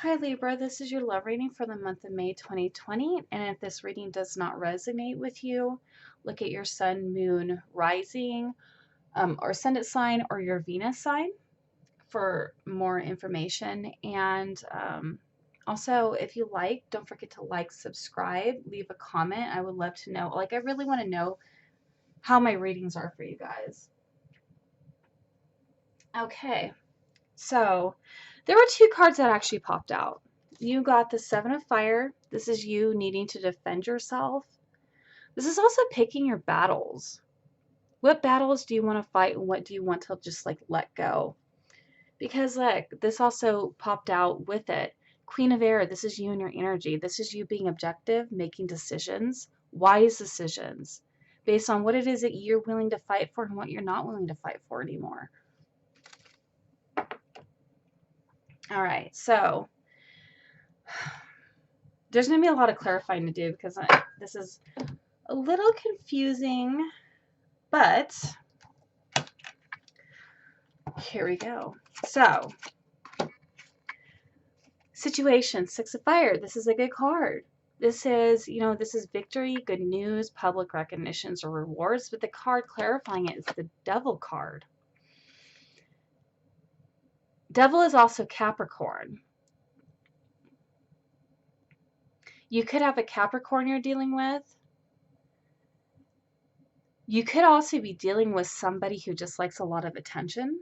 Hi Libra, this is your love reading for the month of May 2020. And if this reading does not resonate with you, look at your sun, moon, rising, or ascendant sign or your Venus sign for more information. And also, if you like, don't forget to like, subscribe, leave a comment. I would love to know. Like, I really want to know how my readings are for you guys. Okay, so there were two cards that actually popped out. You got the Seven of Fire. This is you needing to defend yourself. This is also picking your battles. What battles do you want to fight and what do you want to just like let go? Because look, this also popped out with it. Queen of Air, this is you and your energy. This is you being objective, making decisions, wise decisions, based on what it is that you're willing to fight for and what you're not willing to fight for anymore. All right, so there's going to be a lot of clarifying to do because this is a little confusing, but here we go. So, situation, Six of Fire. This is a good card. This is, this is victory, good news, public recognitions or rewards, but the card clarifying it is the Devil card. Devil is also Capricorn. You could have a Capricorn you're dealing with. You could also be dealing with somebody who just likes a lot of attention.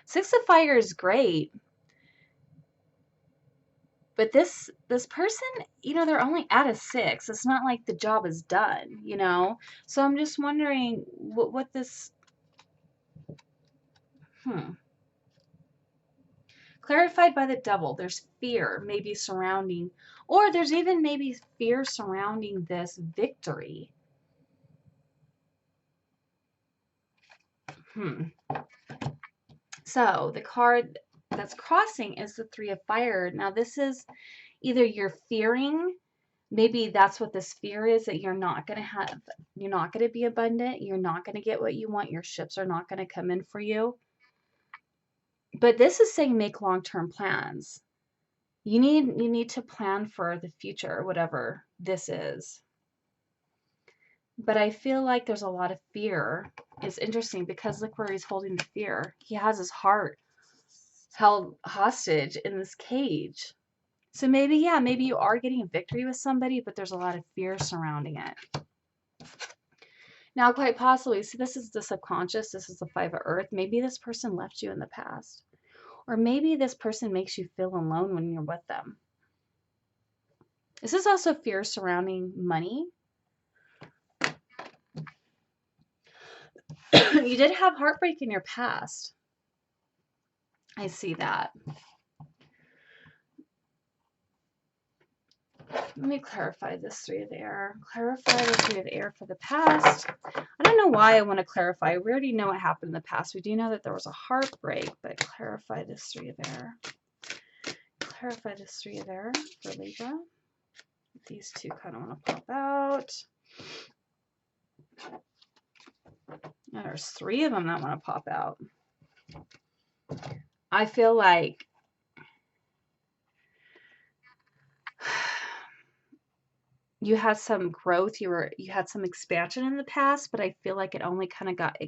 Six of Fire is great, but this person, they're only at a 6. It's not like the job is done, So I'm just wondering what this, Clarified by the Devil, there's fear maybe surrounding, or there's even maybe fear surrounding this victory. So the card that's crossing is the Three of Fire. Now this is either you're fearing, maybe that's what this fear is, that you're not going to be abundant, you're not going to get what you want, your ships are not going to come in for you. But this is saying make long-term plans. You need to plan for the future, whatever this is. But I feel like there's a lot of fear. It's interesting because look where he's holding the fear. He has his heart held hostage in this cage. So maybe you are getting a victory with somebody, but there's a lot of fear surrounding it. Now, quite possibly, so this is the subconscious, this is the Five of Earth. Maybe this person left you in the past. Or maybe this person makes you feel alone when you're with them. This is also fear surrounding money. You did have heartbreak in your past. I see that. Let me clarify this Three of Air. Clarify the Three of Air for the past. I don't know why I want to clarify. We already know what happened in the past. We do know that there was a heartbreak, but clarify this Three of Air. Clarify this Three of Air for Libra. These two kind of want to pop out. Now there's 3 of them that want to pop out. I feel like you had some growth, you had some expansion in the past, but I feel like it only kind of got,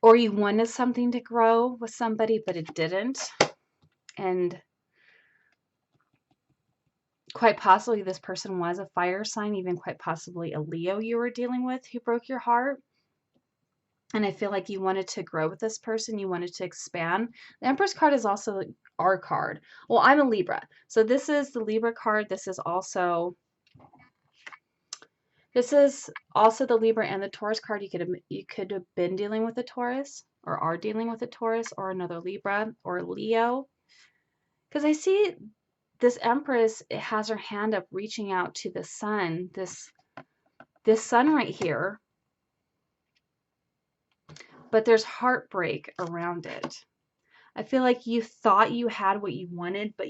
or you wanted something to grow with somebody, but it didn't. And quite possibly this person was a fire sign, even quite possibly a Leo you were dealing with who broke your heart. And I feel like you wanted to grow with this person. You wanted to expand. The Empress card is also our card. Well, I'm a Libra. So this is the Libra card. This is also the Libra and the Taurus card. You could have been dealing with a Taurus or are dealing with a Taurus or another Libra or Leo. Because I see this Empress, it has her hand up reaching out to the sun. This sun right here. But there's heartbreak around it. I feel like you thought you had what you wanted, but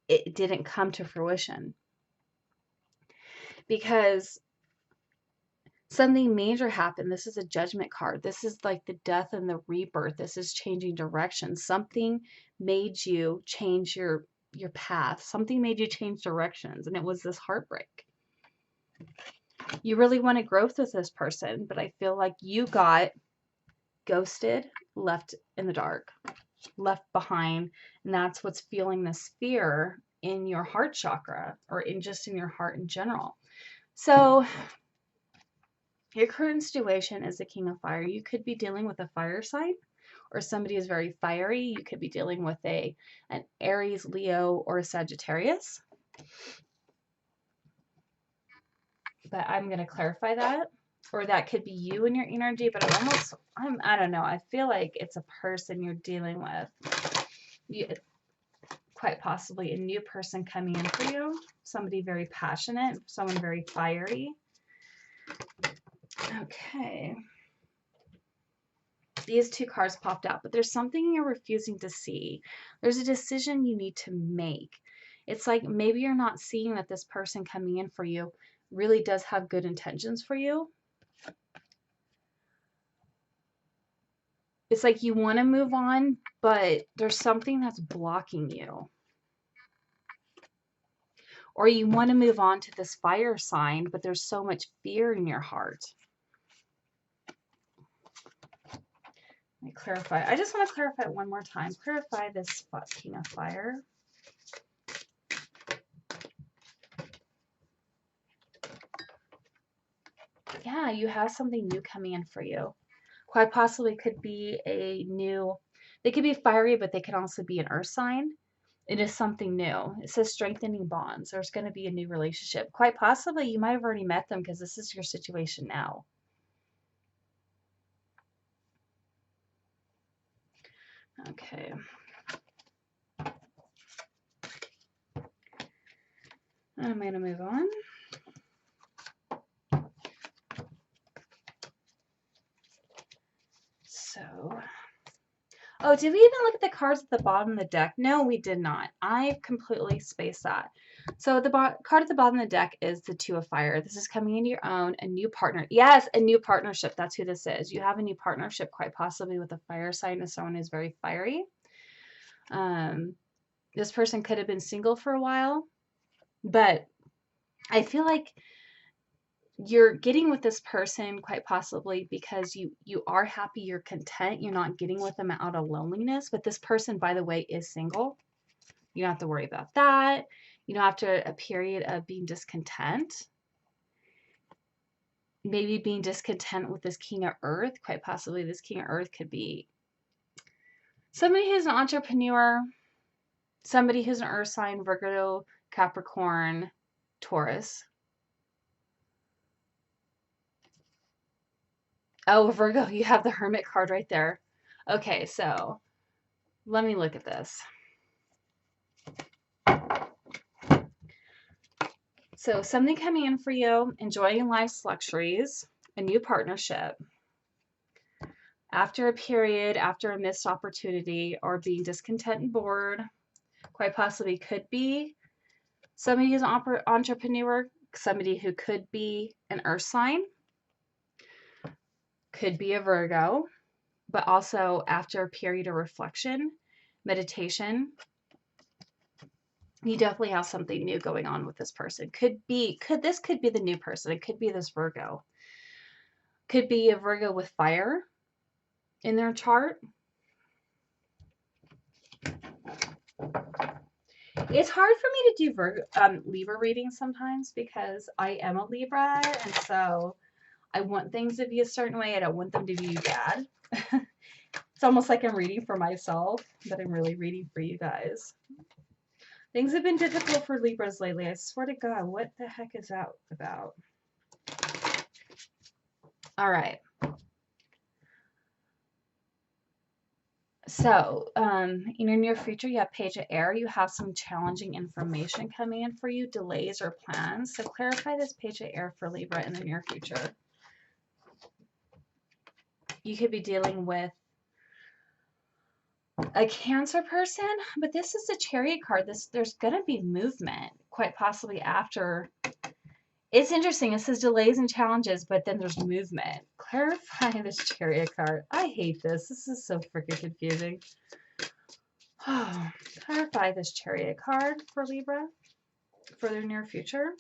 it didn't come to fruition. Because Something major happened. This is a judgment card. This is like the death and the rebirth. This is changing direction. Something made you change your path. Something made you change directions, and it was this heartbreak. You really wanted growth with this person, but I feel like you got ghosted, left in the dark, left behind, and that's what's fueling this fear in your heart chakra, or in just in your heart in general. So your current situation is the King of Fire. You could be dealing with a fire sign, or somebody is very fiery. You could be dealing with an Aries, Leo, or a Sagittarius. But I'm going to clarify that. Or that could be you and your energy, but I don't know. I feel like it's a person you're dealing with. Quite possibly a new person coming in for you. Somebody very passionate, someone very fiery. Okay. These two cards popped out, but there's something you're refusing to see. There's a decision you need to make. It's like maybe you're not seeing that this person coming in for you really does have good intentions for you. It's like you want to move on, but there's something that's blocking you. Or you want to move on to this fire sign, but there's so much fear in your heart. Let me clarify. I just want to clarify it one more time. Clarify this King of Fire. Yeah, you have something new coming in for you. Quite possibly could be they could be fiery, but they can also be an earth sign. It is something new. It says strengthening bonds. There's going to be a new relationship. Quite possibly you might have already met them because this is your situation now. Okay. I'm going to move on. So, oh, did we even look at the cards at the bottom of the deck? No, we did not. I completely spaced that. So the card at the bottom of the deck is the Two of Fire. This is coming into your own, a new partner. Yes, a new partnership. That's who this is. You have a new partnership, quite possibly with a fire sign, as someone who's very fiery. This person could have been single for a while, but I feel like you're getting with this person quite possibly because you are happy, you're content, you're not getting with them out of loneliness. But this person, by the way, is single. You don't have to worry about that. You don't have to a period of being discontent. Maybe being discontent with this King of Earth. Quite possibly this King of Earth could be somebody who's an entrepreneur, somebody who's an earth sign, Virgo, Capricorn, Taurus. Oh, Virgo, you have the Hermit card right there. Okay, so let me look at this. So something coming in for you, enjoying life's luxuries, a new partnership. After a period, after a missed opportunity, or being discontent and bored, quite possibly could be somebody who's an entrepreneur, somebody who could be an earth sign, could be a Virgo, but also after a period of reflection, meditation, you definitely have something new going on with this person. This could be the new person. It could be this Virgo. Could be a Virgo with fire in their chart. It's hard for me to do Libra readings sometimes because I am a Libra, and so I want things to be a certain way. I don't want them to be bad. It's almost like I'm reading for myself, but I'm really reading for you guys. Things have been difficult for Libras lately. I swear to God, what the heck is that about? All right. So, in your near future, you have Page of Air. You have some challenging information coming in for you, delays or plans. So clarify this Page of Air for Libra in the near future. You could be dealing with a Cancer person, but this is a Chariot card. There's going to be movement, quite possibly after. It's interesting. It says delays and challenges, but then there's movement. Clarify this Chariot card. I hate this. This is so freaking confusing. Oh, clarify this Chariot card for Libra for their near future.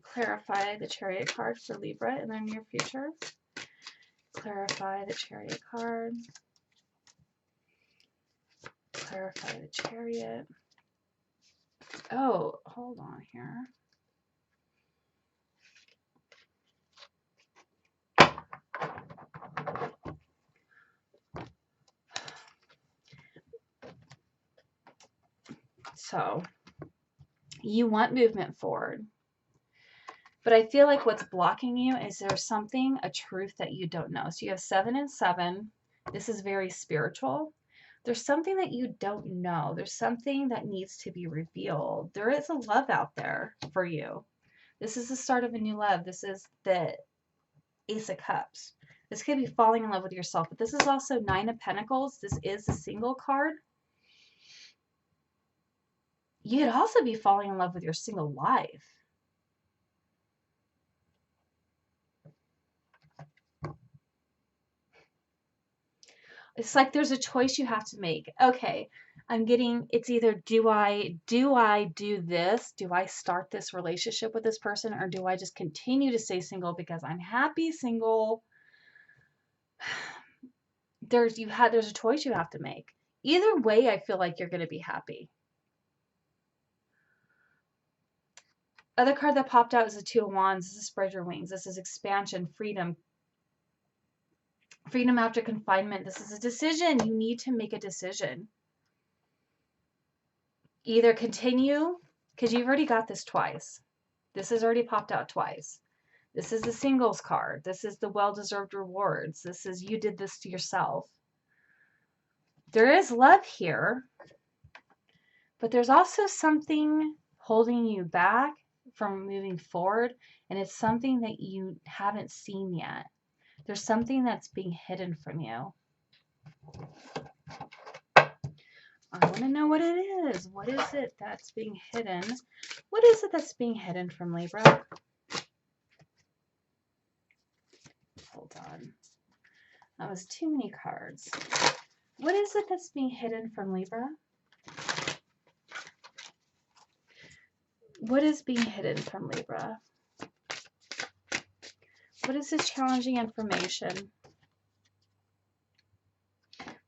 Clarify the Chariot card for Libra in their near future. Clarify the Chariot card. Clarify the Chariot. Oh, hold on here. So, you want movement forward. But I feel like what's blocking you is there's something, a truth that you don't know. So you have 7 and 7. This is very spiritual. There's something that you don't know. There's something that needs to be revealed. There is a love out there for you. This is the start of a new love. This is the Ace of Cups. This could be falling in love with yourself, but this is also 9 of Pentacles. This is a single card. You could also be falling in love with your single life. It's like there's a choice you have to make. Okay, I'm getting, it's either do I do this? Do I start this relationship with this person, or do I just continue to stay single because I'm happy single? There's a choice you have to make. Either way, I feel like you're going to be happy. Other card that popped out is the 2 of Wands. This is spread your wings. This is expansion, freedom. Freedom after confinement. This is a decision. You need to make a decision. Either continue, because you've already got this twice. This has already popped out twice. This is the singles card. This is the well-deserved rewards. This is you did this to yourself. There is love here, but there's also something holding you back from moving forward, and it's something that you haven't seen yet. There's something that's being hidden from you. I want to know what it is. What is it that's being hidden? What is it that's being hidden from Libra? Hold on. That was too many cards. What is it that's being hidden from Libra? What is being hidden from Libra? What is this challenging information?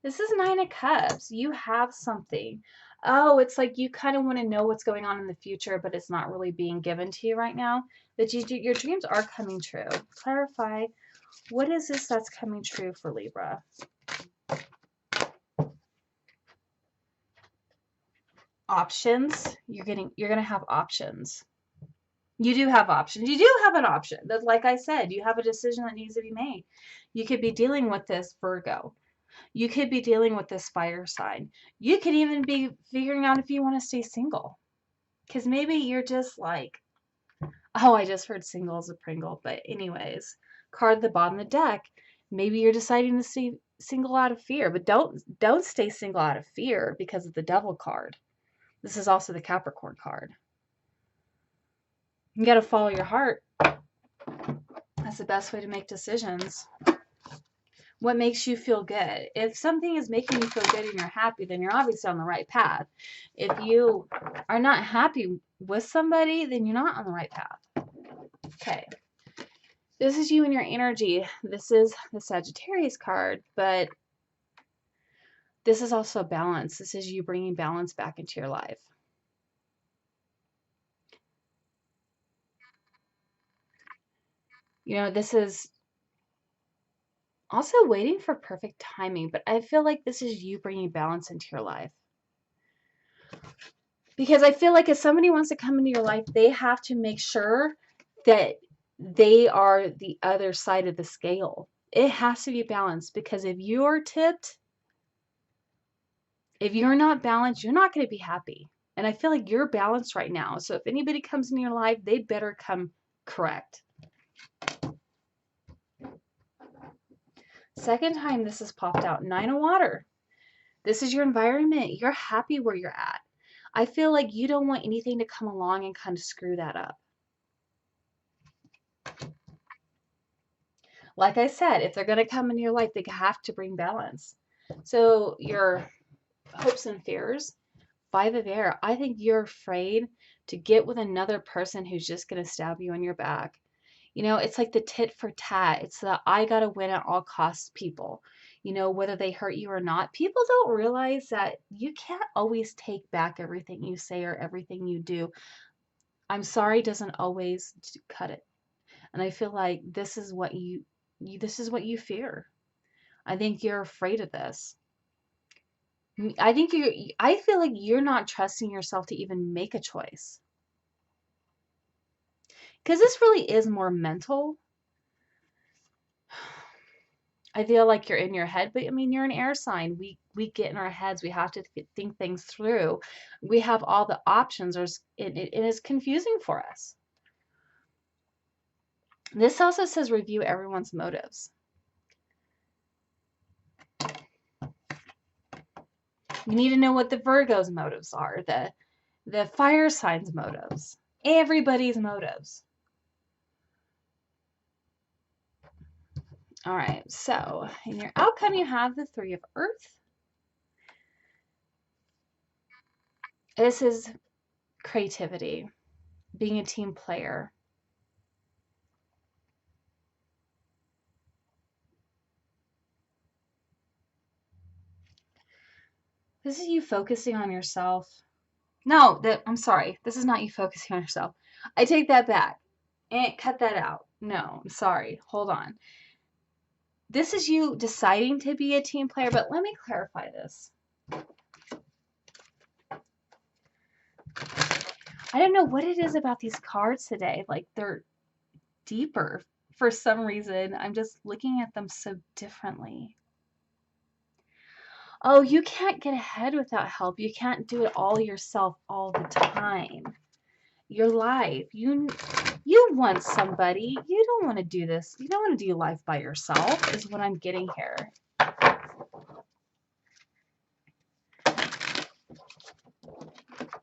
This is 9 of Cups. You have something. Oh, it's like you kind of want to know what's going on in the future, but it's not really being given to you right now. But your dreams are coming true. Clarify, what is this that's coming true for Libra? Options. You're going to have options. You do have options. You do have an option. That's like I said, you have a decision that needs to be made. You could be dealing with this Virgo. You could be dealing with this fire sign. You could even be figuring out if you want to stay single. Because maybe you're just like, oh, I just heard single as a Pringle. But anyways, card at the bottom of the deck. Maybe you're deciding to stay single out of fear. But don't stay single out of fear because of the Devil card. This is also the Capricorn card. You got to follow your heart. That's the best way to make decisions. What makes you feel good? If something is making you feel good and you're happy, then you're obviously on the right path. If you are not happy with somebody, then you're not on the right path. Okay. This is you and your energy. This is the Sagittarius card, but this is also balance. This is you bringing balance back into your life. You know, this is also waiting for perfect timing, but I feel like this is you bringing balance into your life. Because I feel like if somebody wants to come into your life, they have to make sure that they are the other side of the scale. It has to be balanced, because if you're tipped, if you're not balanced, you're not going to be happy. And I feel like you're balanced right now. So if anybody comes into your life, they better come correct. Second time this has popped out, 9 of Water. This is your environment. You're happy where you're at. I feel like you don't want anything to come along and kind of screw that up. Like I said, if they're going to come into your life, they have to bring balance. So your hopes and fears, 5 of air. I think you're afraid to get with another person who's just going to stab you in your back. You know, it's like the tit for tat. It's the I got to win at all costs people. You know, whether they hurt you or not. People don't realize that you can't always take back everything you say or everything you do. I'm sorry doesn't always cut it. And I feel like this is what you fear. I think you're afraid of this. I feel like you're not trusting yourself to even make a choice. Because this really is more mental. I feel like you're in your head, but I mean, you're an air sign. We get in our heads. We have to think things through. We have all the options. It is confusing for us. This also says review everyone's motives. You need to know what the Virgo's motives are, the fire signs motives, everybody's motives. All right, so in your outcome, you have the 3 of Earth. This is creativity, being a team player. This is you focusing on yourself. No, I'm sorry. This is not you focusing on yourself. I take that back. Cut that out. No, I'm sorry. Hold on. This is you deciding to be a team player, but let me clarify this. I don't know what it is about these cards today. Like, they're deeper for some reason. I'm just looking at them so differently. Oh, you can't get ahead without help. You can't do it all yourself all the time. Your life, you want somebody. You don't want to do this. You don't want to do life by yourself, is what I'm getting here.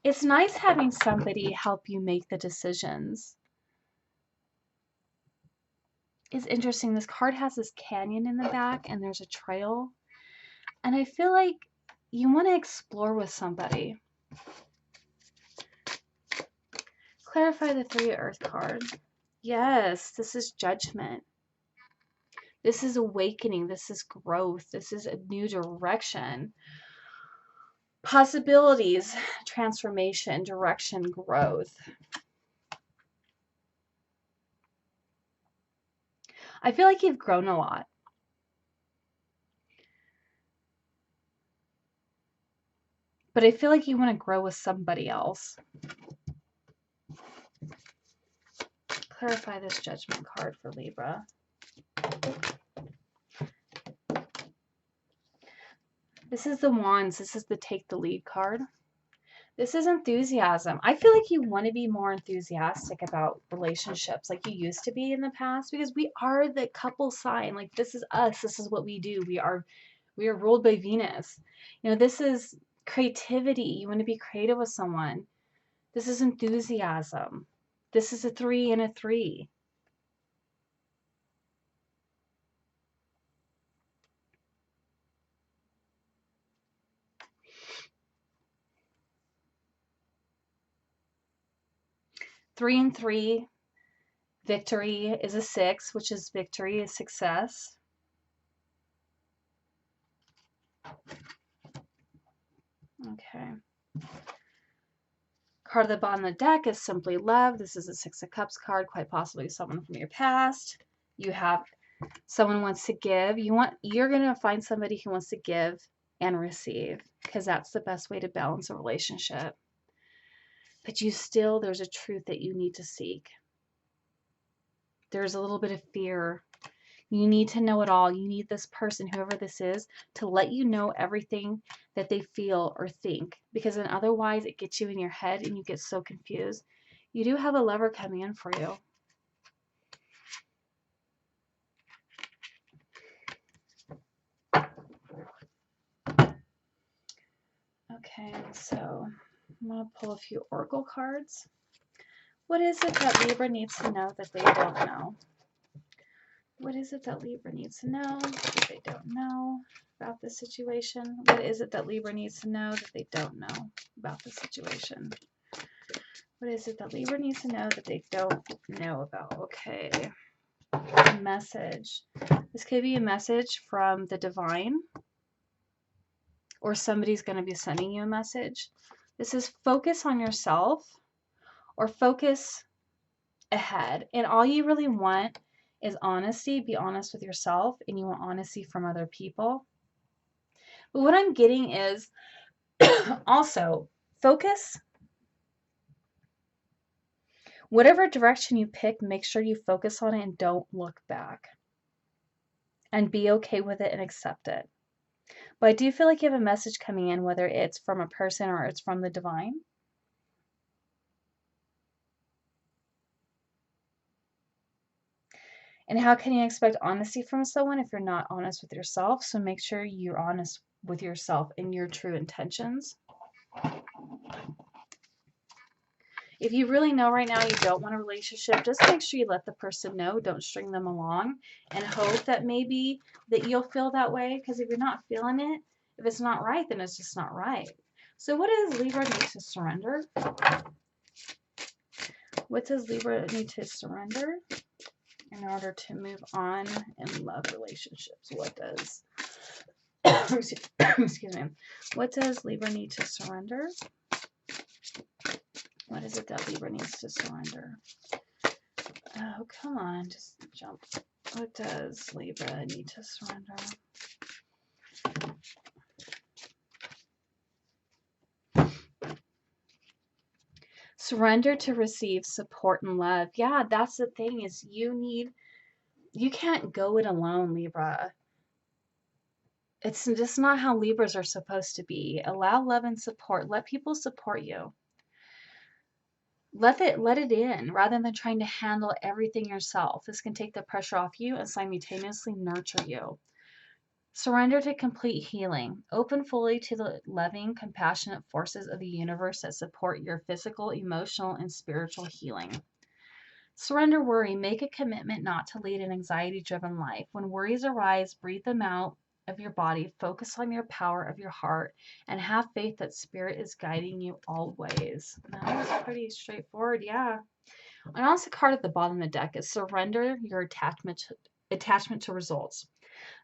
It's nice having somebody help you make the decisions. It's interesting. This card has this canyon in the back and there's a trail. And I feel like you want to explore with somebody. Clarify the 3 of Earth card. Yes, this is judgment. This is awakening. This is growth. This is a new direction. Possibilities, transformation, direction, growth. I feel like you've grown a lot. But I feel like you want to grow with somebody else. Clarify this judgment card for Libra. This is the Wands. This is the take the lead card. This is enthusiasm. I feel like you want to be more enthusiastic about relationships like you used to be in the past, because we are the couple sign. Like, this is us. This is what we do. We are ruled by Venus. You know, this is creativity. You want to be creative with someone. This is enthusiasm. This is a 3 and a 3. Three and 3. Victory is a 6, which is victory is success. Okay. Card of the bottom of the deck is simply love. This is a 6 of Cups card, quite possibly someone from your past. You have someone wants to give. You're going to find somebody who wants to give and receive, because that's the best way to balance a relationship. But there's a truth that you need to seek. There's a little bit of fear. You need to know it all. You need this person, whoever this is, to let you know everything that they feel or think, because then otherwise it gets you in your head and you get so confused. You do have a lover coming in for you. Okay, so I'm going to pull a few oracle cards. What is it that Libra needs to know that they don't know? What is it that Libra needs to know that they don't know about this situation? What is it that Libra needs to know that they don't know about this situation? What is it that Libra needs to know that they don't know about? Okay. A message. This could be a message from the divine, or somebody's going to be sending you a message. This is focus on yourself or focus ahead. And all you really want is honesty. Be honest with yourself, and you want honesty from other people. But what I'm getting is also focus. Whatever direction you pick, make sure you focus on it and don't look back. And be okay with it and accept it. But I do feel like you have a message coming in, whether it's from a person or it's from the divine. And how can you expect honesty from someone if you're not honest with yourself? So make sure you're honest with yourself and your true intentions. If you really know right now you don't want a relationship, just make sure you let the person know. Don't string them along and hope that maybe that you'll feel that way. Because if you're not feeling it, if it's not right, then it's just not right. So what does Libra need to surrender? What does Libra need to surrender in order to move on in love relationships? What does, excuse me, what does Libra need to surrender? What is it that Libra needs to surrender? Oh, come on, just jump. What does Libra need to surrender? Surrender to receive support and love. Yeah, that's the thing, is you can't go it alone, Libra. It's just not how Libras are supposed to be. Allow love and support. Let people support you. Let it in rather than trying to handle everything yourself. This can take the pressure off you and simultaneously nurture you. Surrender to complete healing. Open fully to the loving, compassionate forces of the universe that support your physical, emotional, and spiritual healing. Surrender worry. Make a commitment not to lead an anxiety-driven life. When worries arise, breathe them out of your body. Focus on your power of your heart and have faith that Spirit is guiding you always. That was pretty straightforward, yeah. And also, the card at the bottom of the deck is surrender your attachment to results.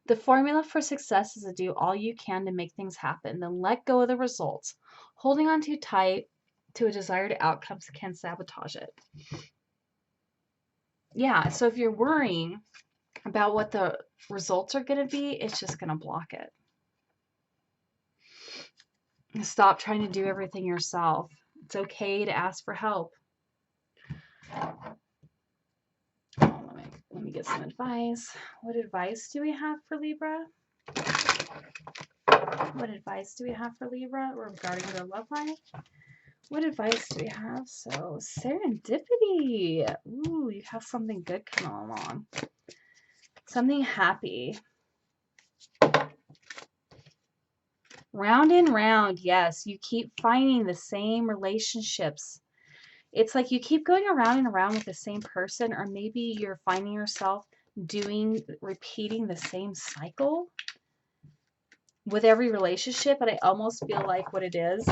The formula for success is to do all you can to make things happen, then let go of the results. Holding on too tight to a desired outcome can sabotage it. Yeah, so if you're worrying about what the results are going to be, it's just going to block it. Stop trying to do everything yourself. It's okay to ask for help. Let me get some advice. What advice do we have for Libra? What advice do we have for Libra regarding their love life? What advice do we have? So, serendipity. Ooh, you have something good coming along. Something happy. Round and round, yes. You keep finding the same relationships. It's like you keep going around and around with the same person, or maybe you're finding yourself repeating the same cycle with every relationship. But I almost feel like what it is,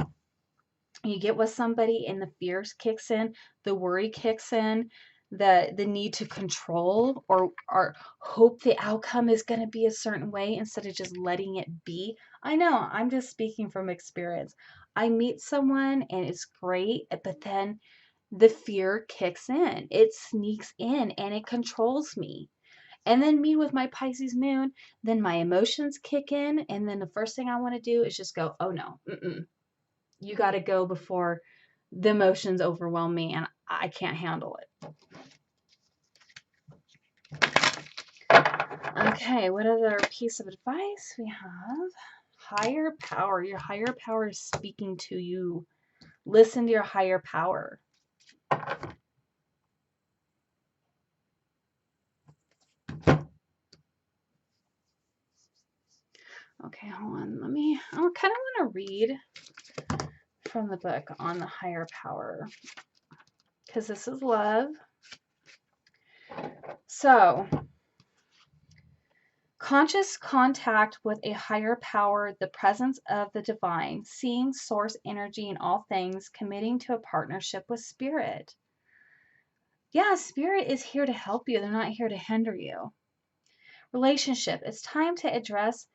you get with somebody and the fears kicks in, the worry kicks in, the need to control or hope the outcome is going to be a certain way instead of just letting it be. I know, I'm just speaking from experience. I meet someone and it's great, but then the fear kicks in. It sneaks in and it controls me. And then me with my Pisces moon, then my emotions kick in, and then the first thing I want to do is just go, oh no, you got to go before the emotions overwhelm me and I can't handle it. Okay, what other piece of advice we have? Higher power. Your higher power is speaking to you. Listen to your higher power. Okay, hold on. I kind of want to read from the book on the higher power, because this is love. So, Conscious contact with a higher power, the presence of the divine, seeing source energy in all things, committing to a partnership with spirit. Yeah, spirit is here to help you. They're not here to hinder you. Relationship. It's time to address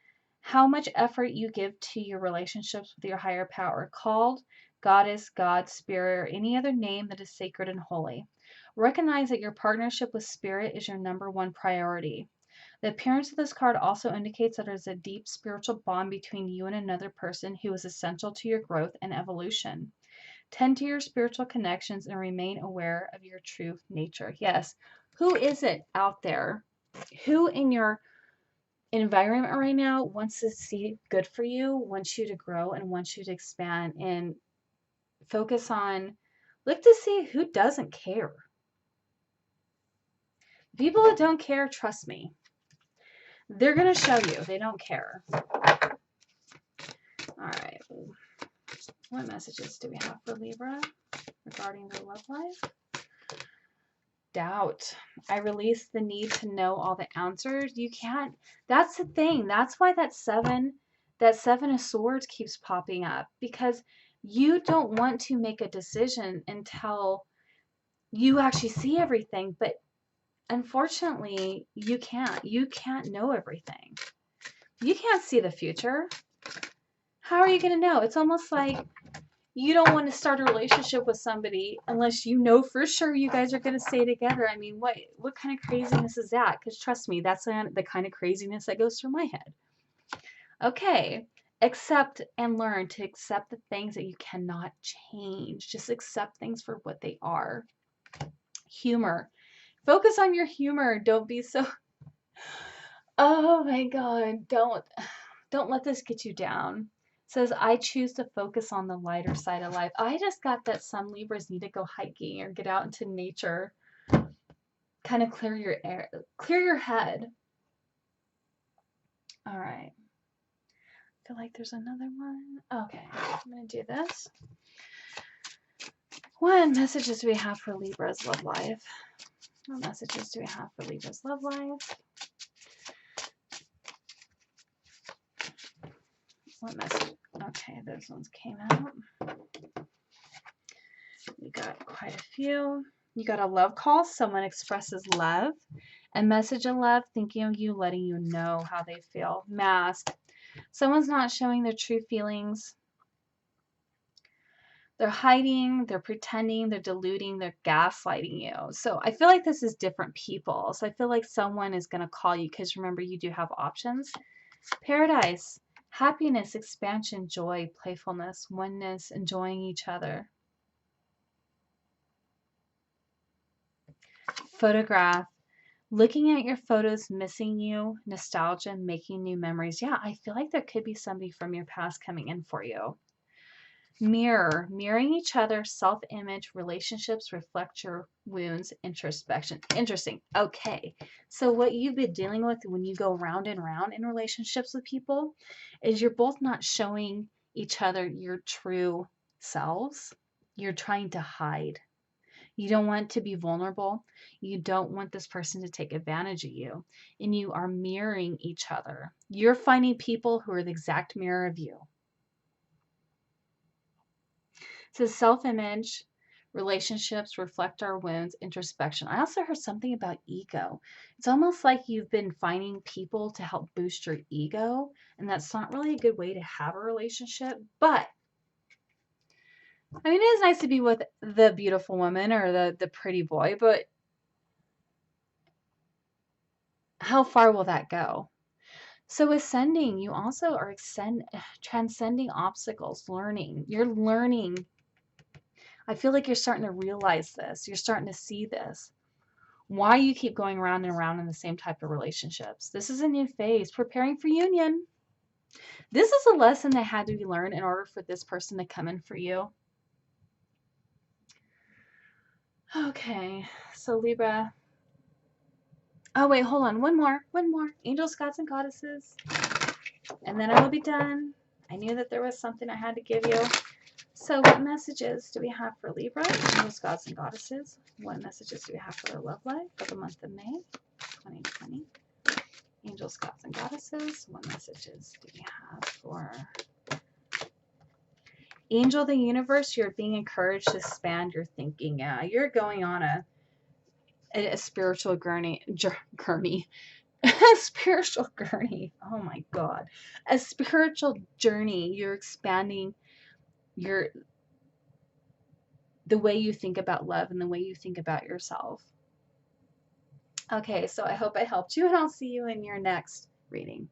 how much effort you give to your relationships with your higher power, called goddess, God, spirit, or any other name that is sacred and holy. Recognize that your partnership with spirit is your #1 priority. The appearance of this card also indicates that there is a deep spiritual bond between you and another person who is essential to your growth and evolution. Tend to your spiritual connections and remain aware of your true nature. Yes. Who is it out there? Who in your environment right now wants to see good for you, wants you to grow, and wants you to expand, and focus on, look to see who doesn't care. People that don't care, trust me, they're going to show you they don't care. All right. What messages do we have for Libra regarding their love life? Doubt. I release the need to know all the answers. You can't. That's the thing. That's why that seven of swords keeps popping up, because you don't want to make a decision until you actually see everything. But unfortunately, you can't. You can't know everything. You can't see the future. How are you going to know? It's almost like you don't want to start a relationship with somebody unless you know for sure you guys are going to stay together. I mean, what kind of craziness is that? Because trust me, that's the kind of craziness that goes through my head. Okay, accept and learn to accept the things that you cannot change. Just accept things for what they are. Humor. Focus on your humor. Don't be so... Oh my God, don't let this get you down. Says, I choose to focus on the lighter side of life. I just got that some Libras need to go hiking or get out into nature. Kind of clear your air, clear your head. All right. I feel like there's another one. Okay, I'm going to do this. What messages do we have for Libra's love life? What messages do we have for Libra's love life? What message? Okay, those ones came out. We got quite a few. You got a love call. Someone expresses love. A message of love, thinking of you, letting you know how they feel. Mask. Someone's not showing their true feelings. They're hiding, they're pretending, they're deluding, they're gaslighting you. So I feel like this is different people. So I feel like someone is going to call you, because remember, you do have options. Paradise. Happiness, expansion, joy, playfulness, oneness, enjoying each other. Photograph. Looking at your photos, missing you, nostalgia, making new memories. Yeah, I feel like there could be somebody from your past coming in for you. Mirror. Mirroring each other, self-image, relationships reflect your wounds, introspection. Interesting. Okay. So what you've been dealing with when you go round and round in relationships with people is you're both not showing each other your true selves. You're trying to hide. You don't want to be vulnerable. You don't want this person to take advantage of you. And you are mirroring each other. You're finding people who are the exact mirror of you. It says self-image, relationships reflect our wounds, introspection. I also heard something about ego. It's almost like you've been finding people to help boost your ego. And that's not really a good way to have a relationship. But I mean, it is nice to be with the beautiful woman or the pretty boy, but how far will that go? So ascending, you also are transcending obstacles, learning. You're learning. I feel like you're starting to realize this. You're starting to see this. Why you keep going around and around in the same type of relationships. This is a new phase, preparing for union. This is a lesson that had to be learned in order for this person to come in for you. Okay, so Libra. Oh, wait, hold on. One more. Angels, gods, and goddesses. And then I will be done. I knew that there was something I had to give you. So what messages do we have for Libra, angels, gods, and goddesses? What messages do we have for their love life for the month of May 2020? Angels, gods, and goddesses, what messages do we have for Angel of the Universe? You're being encouraged to expand your thinking. Yeah, you're going on a spiritual journey. A spiritual journey. Oh my God. A spiritual journey. You're expanding the way you think about love and the way you think about yourself. Okay, so I hope I helped you, and I'll see you in your next reading.